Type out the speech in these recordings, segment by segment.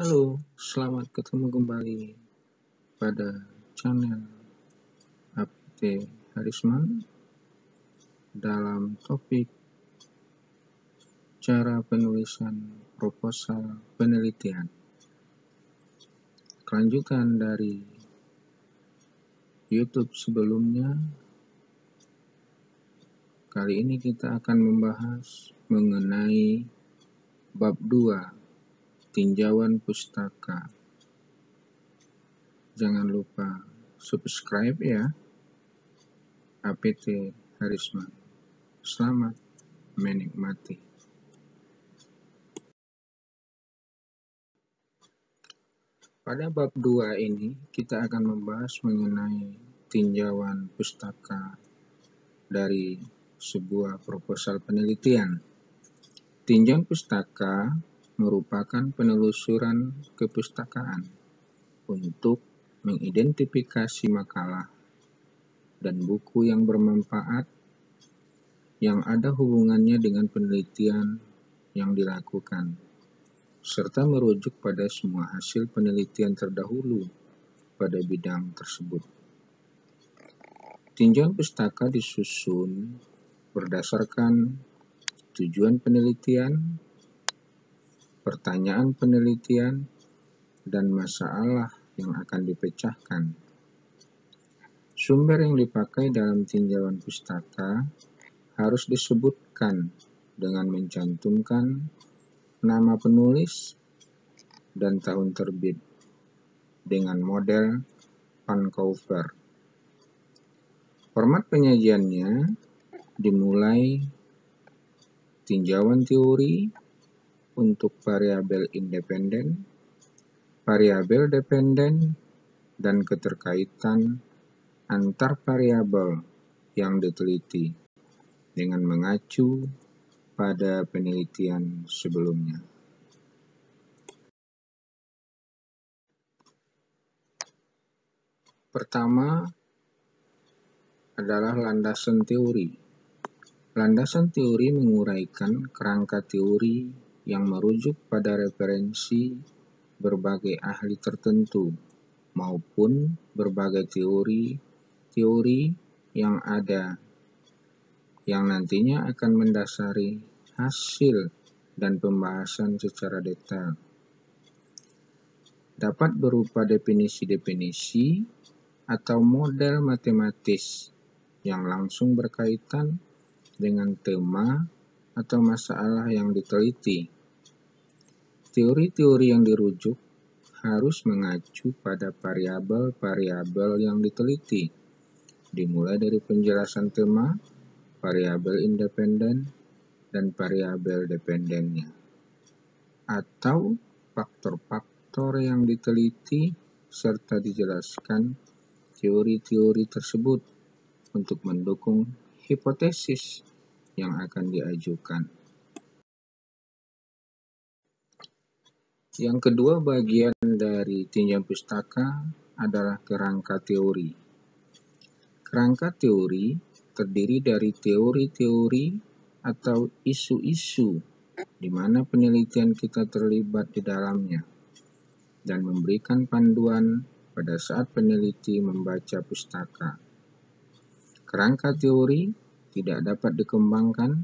Halo, selamat ketemu kembali pada channel APT Harisman dalam topik cara penulisan proposal penelitian. Kelanjutan dari YouTube sebelumnya, kali ini kita akan membahas mengenai bab 2, tinjauan pustaka. Jangan lupa subscribe ya, APT Harisman. Selamat menikmati. Pada bab 2 ini, kita akan membahas mengenai tinjauan pustaka dari sebuah proposal penelitian. Tinjauan pustaka merupakan penelusuran kepustakaan untuk mengidentifikasi makalah dan buku yang bermanfaat yang ada hubungannya dengan penelitian yang dilakukan, serta merujuk pada semua hasil penelitian terdahulu pada bidang tersebut. Tinjauan pustaka disusun berdasarkan tujuan penelitian, pertanyaan penelitian, dan masalah yang akan dipecahkan. Sumber yang dipakai dalam tinjauan pustaka harus disebutkan dengan mencantumkan nama penulis dan tahun terbit dengan model Vancouver. Format penyajiannya dimulai tinjauan teori untuk variabel independen, variabel dependen, dan keterkaitan antar variabel yang diteliti dengan mengacu pada penelitian sebelumnya. Pertama adalah landasan teori. Landasan teori menguraikan kerangka teori yang merujuk pada referensi berbagai ahli tertentu maupun berbagai teori yang ada yang nantinya akan mendasari hasil dan pembahasan secara detail. Dapat berupa definisi-definisi atau model matematis yang langsung berkaitan dengan tema atau masalah yang diteliti. Teori-teori yang dirujuk harus mengacu pada variabel-variabel yang diteliti, dimulai dari penjelasan tema, variabel independen, dan variabel dependennya, atau faktor-faktor yang diteliti serta dijelaskan teori-teori tersebut untuk mendukung hipotesis yang akan diajukan. Yang kedua bagian dari tinjauan pustaka adalah kerangka teori. Kerangka teori terdiri dari teori-teori atau isu-isu di mana penelitian kita terlibat di dalamnya dan memberikan panduan pada saat peneliti membaca pustaka. Kerangka teori tidak dapat dikembangkan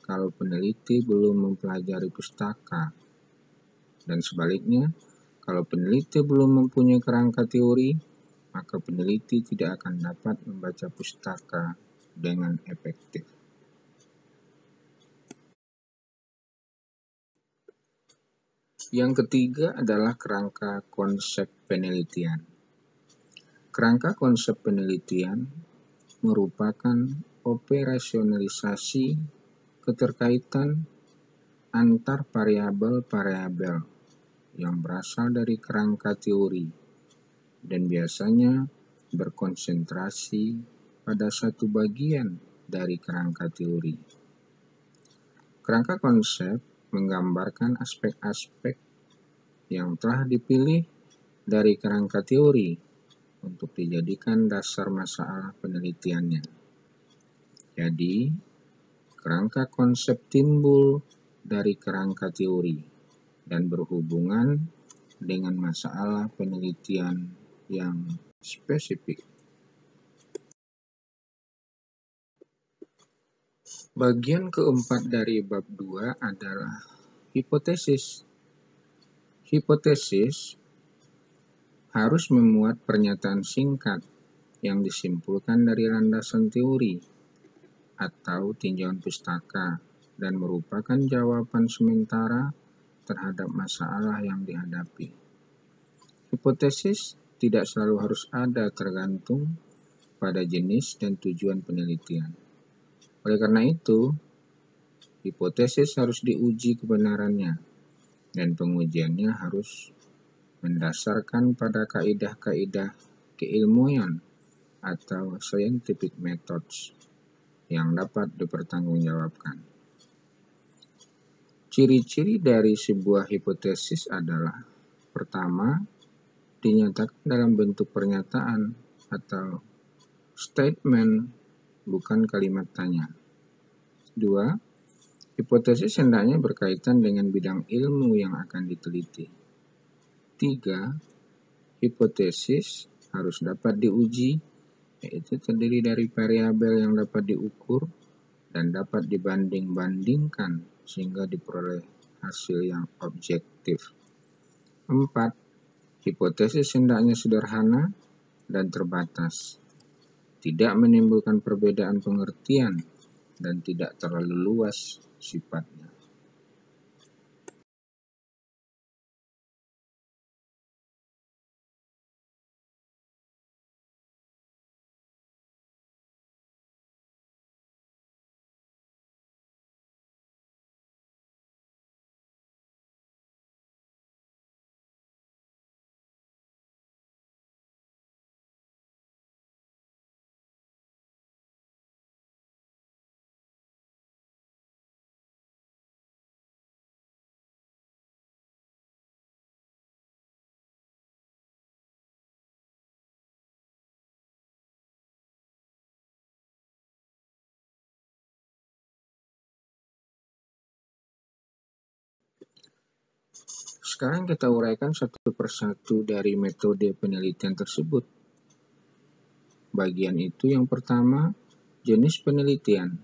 kalau peneliti belum mempelajari pustaka, dan sebaliknya, kalau peneliti belum mempunyai kerangka teori, maka peneliti tidak akan dapat membaca pustaka dengan efektif. Yang ketiga adalah kerangka konsep penelitian. Kerangka konsep penelitian merupakan operasionalisasi keterkaitan antar variabel-variabel yang berasal dari kerangka teori dan biasanya berkonsentrasi pada satu bagian dari kerangka teori. Kerangka konsep menggambarkan aspek-aspek yang telah dipilih dari kerangka teori untuk dijadikan dasar masalah penelitiannya. Jadi, kerangka konsep timbul dari kerangka teori dan berhubungan dengan masalah penelitian yang spesifik. Bagian keempat dari bab 2 adalah hipotesis. Hipotesis harus memuat pernyataan singkat yang disimpulkan dari landasan teori atau tinjauan pustaka dan merupakan jawaban sementara terhadap masalah yang dihadapi. Hipotesis tidak selalu harus ada, tergantung pada jenis dan tujuan penelitian. Oleh karena itu, hipotesis harus diuji kebenarannya, dan pengujiannya harus mendasarkan pada kaidah-kaidah keilmuan atau scientific methods yang dapat dipertanggungjawabkan. Ciri-ciri dari sebuah hipotesis adalah: pertama, dinyatakan dalam bentuk pernyataan atau statement, bukan kalimat tanya. 2. Hipotesis hendaknya berkaitan dengan bidang ilmu yang akan diteliti. 3. Hipotesis harus dapat diuji, yaitu terdiri dari variabel yang dapat diukur dan dapat dibanding-bandingkan sehingga diperoleh hasil yang objektif. 4. Hipotesis hendaknya sederhana dan terbatas, tidak menimbulkan perbedaan pengertian, dan tidak terlalu luas sifatnya. Sekarang kita uraikan satu persatu dari metode penelitian tersebut. Bagian itu yang pertama, jenis penelitian.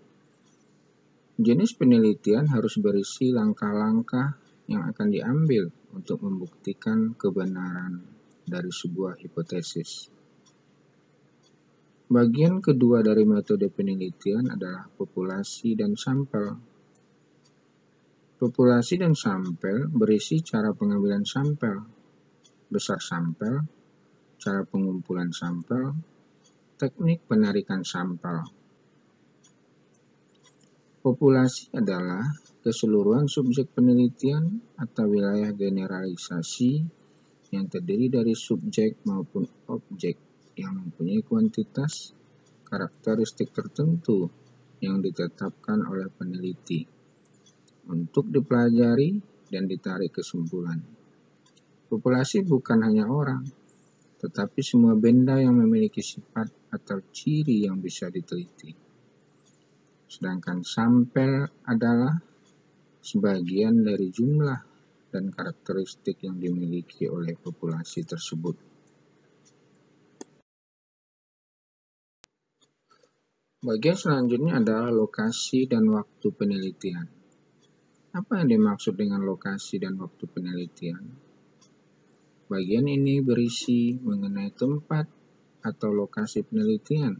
Jenis penelitian harus berisi langkah-langkah yang akan diambil untuk membuktikan kebenaran dari sebuah hipotesis. Bagian kedua dari metode penelitian adalah populasi dan sampel. Populasi dan sampel berisi cara pengambilan sampel, besar sampel, cara pengumpulan sampel, teknik penarikan sampel. Populasi adalah keseluruhan subjek penelitian atau wilayah generalisasi yang terdiri dari subjek maupun objek yang mempunyai kuantitas karakteristik tertentu yang ditetapkan oleh peneliti untuk dipelajari dan ditarik kesimpulan. Populasi bukan hanya orang, tetapi semua benda yang memiliki sifat atau ciri yang bisa diteliti. Sedangkan sampel adalah sebagian dari jumlah dan karakteristik yang dimiliki oleh populasi tersebut. Bagian selanjutnya adalah lokasi dan waktu penelitian. Apa yang dimaksud dengan lokasi dan waktu penelitian? Bagian ini berisi mengenai tempat atau lokasi penelitian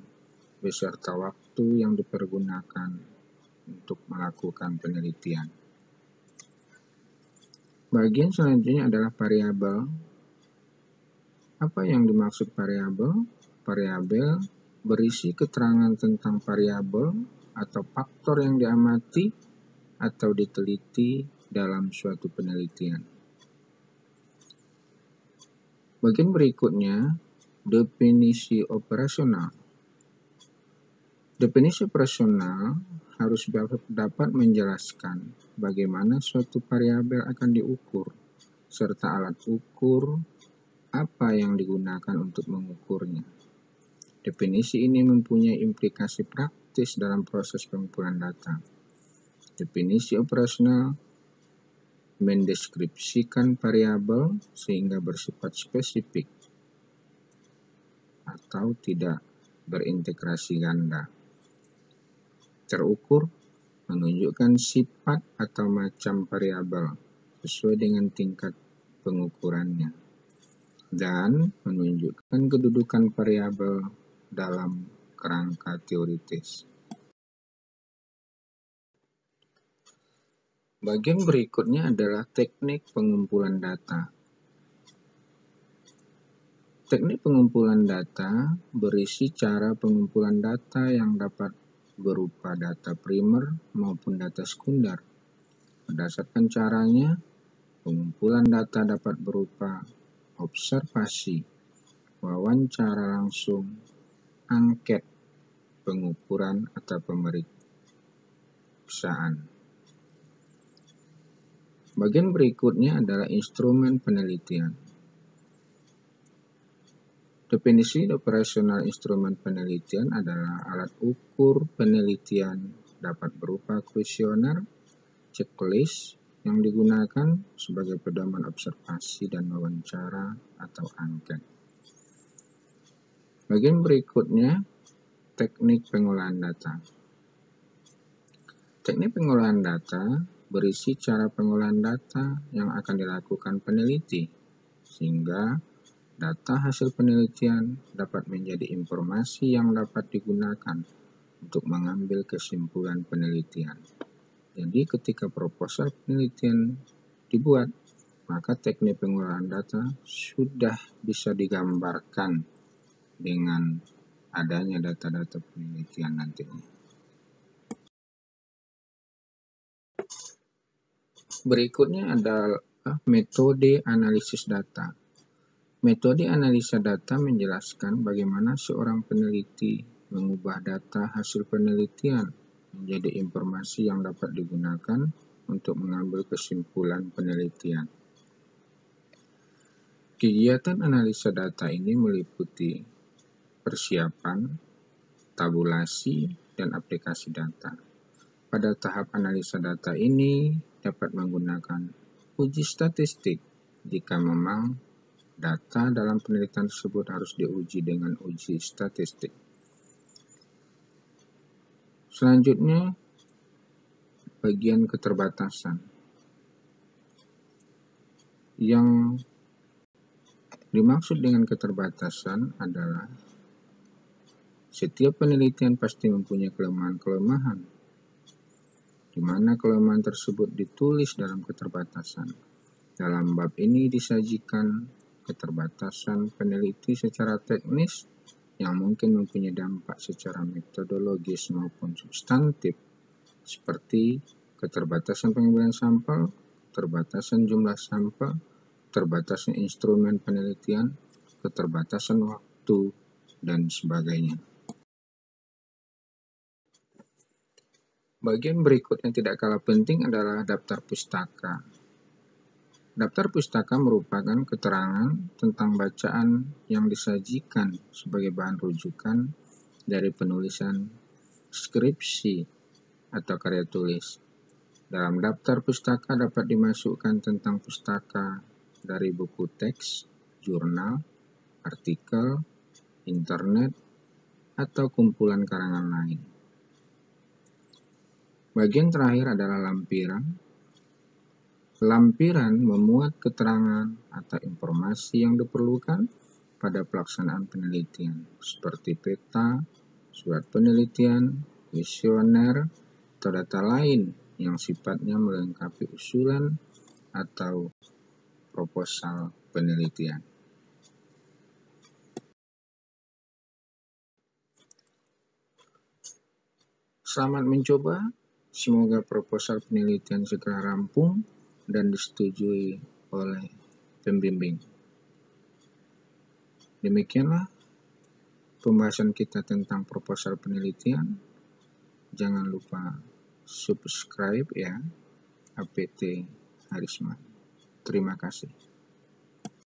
beserta waktu yang dipergunakan untuk melakukan penelitian. Bagian selanjutnya adalah variabel. Apa yang dimaksud variabel? Variabel berisi keterangan tentang variabel atau faktor yang diamati atau diteliti dalam suatu penelitian. Bagian berikutnya, definisi operasional. Definisi operasional harus dapat menjelaskan bagaimana suatu variabel akan diukur, serta alat ukur apa yang digunakan untuk mengukurnya. Definisi ini mempunyai implikasi praktis dalam proses pengumpulan data. Definisi operasional mendeskripsikan variabel sehingga bersifat spesifik atau tidak berintegrasi ganda. Terukur menunjukkan sifat atau macam variabel sesuai dengan tingkat pengukurannya dan menunjukkan kedudukan variabel dalam kerangka teoritis. Bagian berikutnya adalah teknik pengumpulan data. Teknik pengumpulan data berisi cara pengumpulan data yang dapat berupa data primer maupun data sekunder. Berdasarkan caranya, pengumpulan data dapat berupa observasi, wawancara langsung, angket, pengukuran atau pemeriksaan. Bagian berikutnya adalah instrumen penelitian. Definisi operasional instrumen penelitian adalah alat ukur penelitian dapat berupa kuesioner, checklist yang digunakan sebagai pedoman observasi dan wawancara atau angket. Bagian berikutnya, teknik pengolahan data. Teknik pengolahan data berisi cara pengolahan data yang akan dilakukan peneliti, sehingga data hasil penelitian dapat menjadi informasi yang dapat digunakan untuk mengambil kesimpulan penelitian. Jadi ketika proposal penelitian dibuat, maka teknik pengolahan data sudah bisa digambarkan dengan adanya data-data penelitian nantinya. Berikutnya adalah metode analisis data. Metode analisa data menjelaskan bagaimana seorang peneliti mengubah data hasil penelitian menjadi informasi yang dapat digunakan untuk mengambil kesimpulan penelitian. Kegiatan analisa data ini meliputi persiapan, tabulasi, dan aplikasi data. Pada tahap analisa data ini dapat menggunakan uji statistik jika memang data dalam penelitian tersebut harus diuji dengan uji statistik. Selanjutnya, bagian keterbatasan. Yang dimaksud dengan keterbatasan adalah setiap penelitian pasti mempunyai kelemahan-kelemahan, di mana kelemahan tersebut ditulis dalam keterbatasan. Dalam bab ini disajikan keterbatasan peneliti secara teknis yang mungkin mempunyai dampak secara metodologis maupun substantif, seperti keterbatasan pengambilan sampel, keterbatasan jumlah sampel, keterbatasan instrumen penelitian, keterbatasan waktu, dan sebagainya. Bagian berikutnya tidak kalah penting adalah daftar pustaka. Daftar pustaka merupakan keterangan tentang bacaan yang disajikan sebagai bahan rujukan dari penulisan skripsi atau karya tulis. Dalam daftar pustaka dapat dimasukkan tentang pustaka dari buku teks, jurnal, artikel, internet, atau kumpulan karangan lain. Bagian terakhir adalah lampiran. Lampiran memuat keterangan atau informasi yang diperlukan pada pelaksanaan penelitian, seperti peta, surat penelitian, kuesioner, atau data lain yang sifatnya melengkapi usulan atau proposal penelitian. Selamat mencoba. Semoga proposal penelitian segera rampung dan disetujui oleh pembimbing. Demikianlah pembahasan kita tentang proposal penelitian. Jangan lupa subscribe ya, APT Harisman. Terima kasih.